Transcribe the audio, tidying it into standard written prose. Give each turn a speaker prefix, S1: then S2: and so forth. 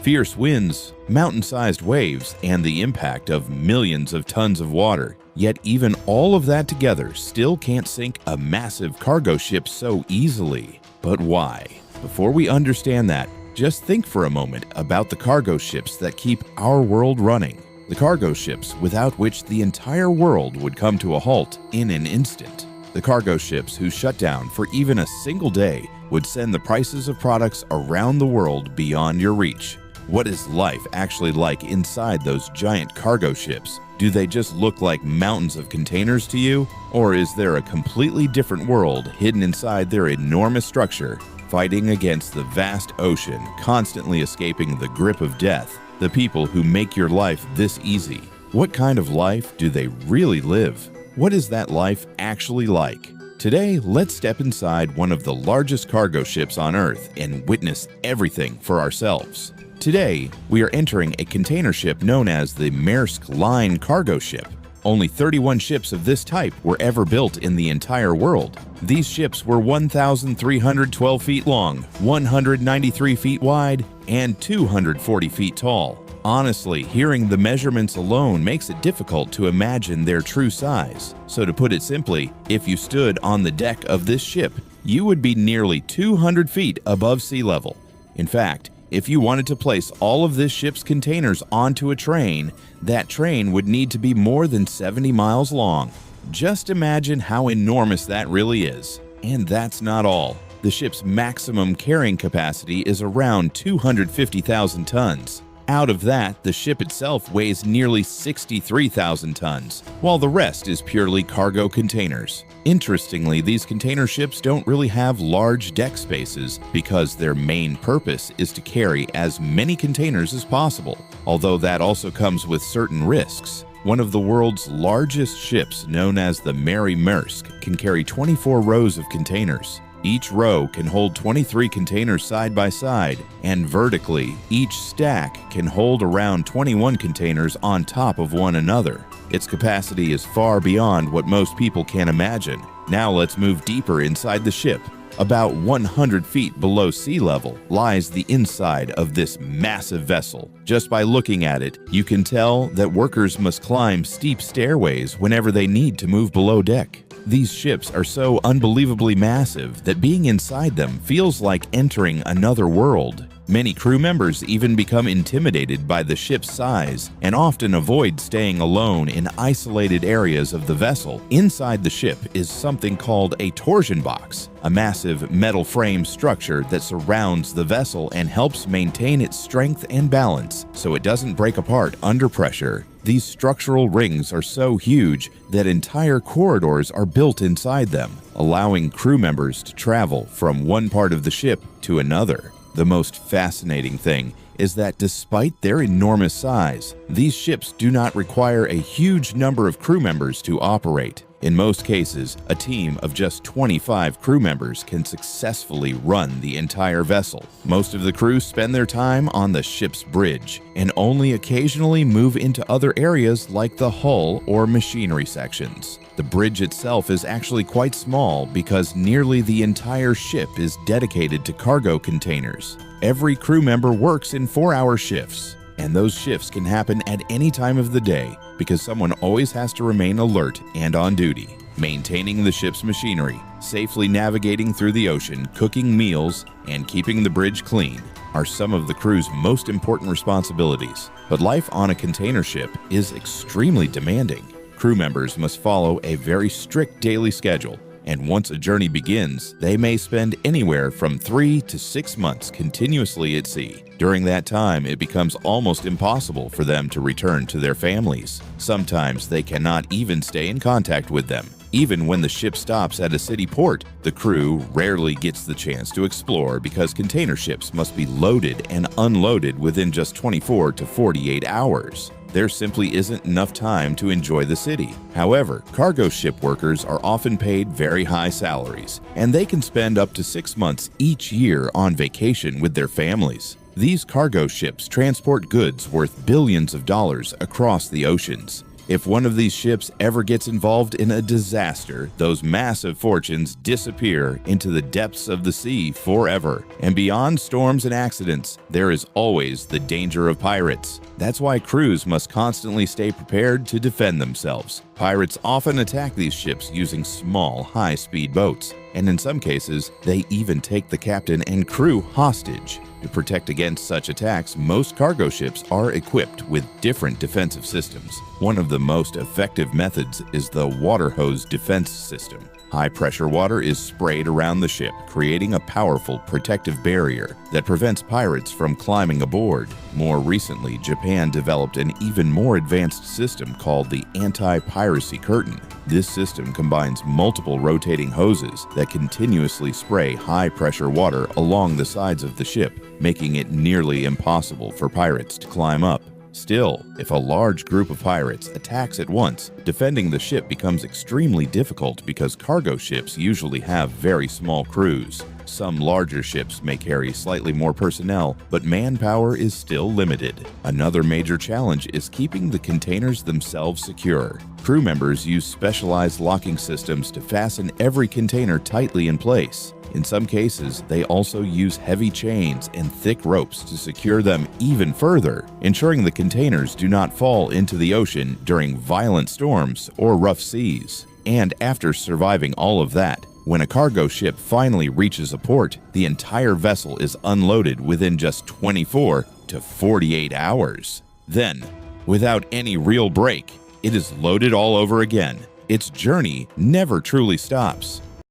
S1: fierce winds, mountain-sized waves, and the impact of millions of tons of water. Yet even all of that together still can't sink a massive cargo ship so easily. But why? Before we understand that, just think for a moment about the cargo ships that keep our world running. The cargo ships without which the entire world would come to a halt in an instant. The cargo ships whose shutdown for even a single day would send the prices of products around the world beyond your reach. What is life actually like inside those giant cargo ships? Do they just look like mountains of containers to you? Or is there a completely different world hidden inside their enormous structure, fighting against the vast ocean, constantly escaping the grip of death? The people who make your life this easy, what kind of life do they really live? What is that life actually like? Today, let's step inside one of the largest cargo ships on Earth and witness everything for ourselves. Today, we are entering a container ship known as the Maersk Line cargo ship. Only 31 ships of this type were ever built in the entire world. These ships were 1,312 feet long, 193 feet wide, and 240 feet tall. Honestly, hearing the measurements alone makes it difficult to imagine their true size. So to put it simply, if you stood on the deck of this ship, you would be nearly 200 feet above sea level. In fact, if you wanted to place all of this ship's containers onto a train, that train would need to be more than 70 miles long. Just imagine how enormous that really is. And that's not all. The ship's maximum carrying capacity is around 250,000 tons. Out of that, the ship itself weighs nearly 63,000 tons, while the rest is purely cargo containers. Interestingly, these container ships don't really have large deck spaces because their main purpose is to carry as many containers as possible, although that also comes with certain risks. One of the world's largest ships, known as the Mary Maersk, can carry 24 rows of containers. Each row can hold 23 containers side by side, and vertically, each stack can hold around 21 containers on top of one another. Its capacity is far beyond what most people can imagine. Now let's move deeper inside the ship. About 100 feet below sea level lies the inside of this massive vessel. Just by looking at it, you can tell that workers must climb steep stairways whenever they need to move below deck. These ships are so unbelievably massive that being inside them feels like entering another world. Many crew members even become intimidated by the ship's size and often avoid staying alone in isolated areas of the vessel. Inside the ship is something called a torsion box, a massive metal frame structure that surrounds the vessel and helps maintain its strength and balance so it doesn't break apart under pressure. These structural rings are so huge that entire corridors are built inside them, allowing crew members to travel from one part of the ship to another. The most fascinating thing is that despite their enormous size, these ships do not require a huge number of crew members to operate. In most cases, a team of just 25 crew members can successfully run the entire vessel. Most of the crew spend their time on the ship's bridge and only occasionally move into other areas like the hull or machinery sections. The bridge itself is actually quite small because nearly the entire ship is dedicated to cargo containers. Every crew member works in 4-hour shifts, and those shifts can happen at any time of the day because someone always has to remain alert and on duty. Maintaining the ship's machinery, safely navigating through the ocean, cooking meals, and keeping the bridge clean are some of the crew's most important responsibilities. But life on a container ship is extremely demanding. Crew members must follow a very strict daily schedule, and once a journey begins, they may spend anywhere from 3 to 6 months continuously at sea. During that time, it becomes almost impossible for them to return to their families. Sometimes they cannot even stay in contact with them. Even when the ship stops at a city port, the crew rarely gets the chance to explore because container ships must be loaded and unloaded within just 24 to 48 hours. There simply isn't enough time to enjoy the city. However, cargo ship workers are often paid very high salaries, and they can spend up to 6 months each year on vacation with their families. These cargo ships transport goods worth billions of dollars across the oceans. If one of these ships ever gets involved in a disaster, those massive fortunes disappear into the depths of the sea forever. And beyond storms and accidents, there is always the danger of pirates. That's why crews must constantly stay prepared to defend themselves. Pirates often attack these ships using small, high-speed boats, and in some cases, they even take the captain and crew hostage. To protect against such attacks, most cargo ships are equipped with different defensive systems. One of the most effective methods is the water hose defense system. High-pressure water is sprayed around the ship, creating a powerful protective barrier that prevents pirates from climbing aboard. More recently, Japan developed an even more advanced system called the anti-piracy curtain. This system combines multiple rotating hoses that continuously spray high-pressure water along the sides of the ship, making it nearly impossible for pirates to climb up. Still, if a large group of pirates attacks at once, defending the ship becomes extremely difficult because cargo ships usually have very small crews. Some larger ships may carry slightly more personnel, but manpower is still limited. Another major challenge is keeping the containers themselves secure. Crew members use specialized locking systems to fasten every container tightly in place. In some cases, they also use heavy chains and thick ropes to secure them even further, ensuring the containers do not fall into the ocean during violent storms or rough seas. And after surviving all of that, when a cargo ship finally reaches a port, the entire vessel is unloaded within just 24 to 48 hours. Then, without any real break, it is loaded all over again. Its journey never truly stops.